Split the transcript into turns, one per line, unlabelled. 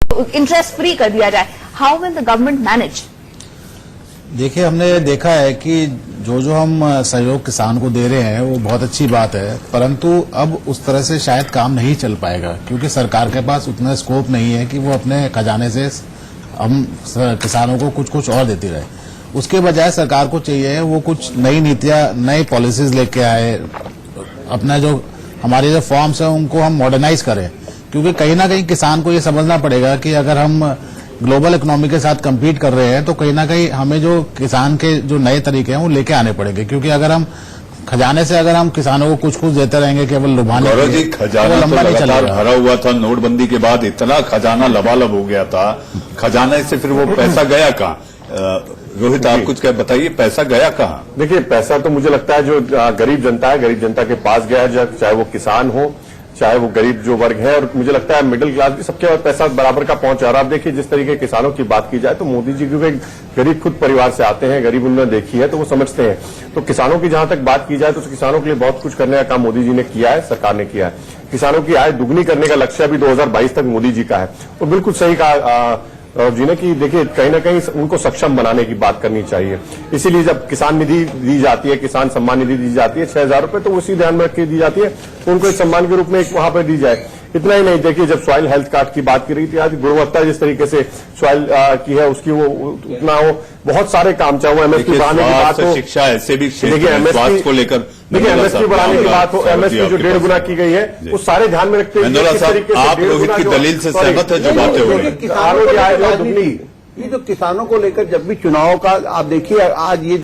Interest free कर दिया जाए, how will the government manage?
देखिए, हमने देखा है कि जो हम सहयोग किसान को दे रहे हैं वो बहुत अच्छी बात है, परंतु अब उस तरह से शायद काम नहीं चल पाएगा, क्योंकि सरकार के पास उतना स्कोप नहीं है कि वो अपने खजाने से हम किसानों को कुछ और देती रहे। उसके बजाय सरकार को चाहिए वो कुछ नई नीतियां, नई पॉलिसीज लेके आए, अपना जो हमारे जो फॉर्म्स हैं उनको हम मॉडर्नाइज करें, क्योंकि कहीं ना कहीं किसान को ये समझना पड़ेगा कि अगर हम ग्लोबल इकोनॉमी के साथ compete कर रहे हैं तो कहीं ना कहीं हमें जो किसान के जो नए तरीके हैं वो लेके आने पड़ेंगे, क्योंकि अगर हम खजाने से अगर हम किसानों को कुछ देते रहेंगे केवल लुभाने
गौरव जी, खजाना तो लगातार भरा हुआ था। नोटबंदी के बाद इतना खजाना लबालब हो गया था, खजाने से फिर वो पैसा गया कहाँ? रोहित, आप कुछ क्या बताइए, पैसा गया कहाँ?
देखिए, पैसा तो मुझे लगता है जो गरीब जनता है, गरीब जनता के पास गया है, चाहे वो किसान हो, चाहे वो गरीब जो वर्ग है, और मुझे लगता है मिडिल क्लास भी, सबके पास पैसा बराबर का पहुंच आ रहा है। आप देखिए, जिस तरीके किसानों की बात की जाए तो मोदी जी क्योंकि गरीब खुद परिवार से आते हैं, गरीब उन्होंने देखी है तो वो समझते हैं। तो किसानों की जहां तक बात की जाए तो किसानों के लिए बहुत कुछ करने का काम मोदी जी ने किया है, सरकार ने किया है। किसानों की आय दुगनी करने का लक्ष्य अभी 2022 तक मोदी जी का है। तो बिल्कुल सही कहा जी ने कि देखिए, कहीं ना कहीं उनको सक्षम बनाने की बात करनी चाहिए। इसीलिए जब किसान निधि दी जाती है, किसान सम्मान निधि दी जाती है 6,000 रुपए, तो उसी ध्यान में रख के दी जाती है, तो उनको एक सम्मान के रूप में एक वहां पर दी जाए। इतना ही नहीं, देखिए, जब सॉइल हेल्थ कार्ड की बात की रही थी, आज गुणवत्ता जिस तरीके से सॉइल की है उसकी वो उतना हो, बहुत सारे काम, चाहे वो एमएसपी बढ़ाने की बात हो,
शिक्षा ऐसे भी
देखिए
स्वास्थ्य को लेकर,
देखिए एमएसपी बढ़ाने की बात हो, एमएसपी जो 1.5 गुना की गई है, वो सारे ध्यान में रखते हुए
आप रोहित की दलील से सहमत है जो बातें हो रही
ये जो किसानों को लेकर जब भी चुनाव का आप देखिए, आज ये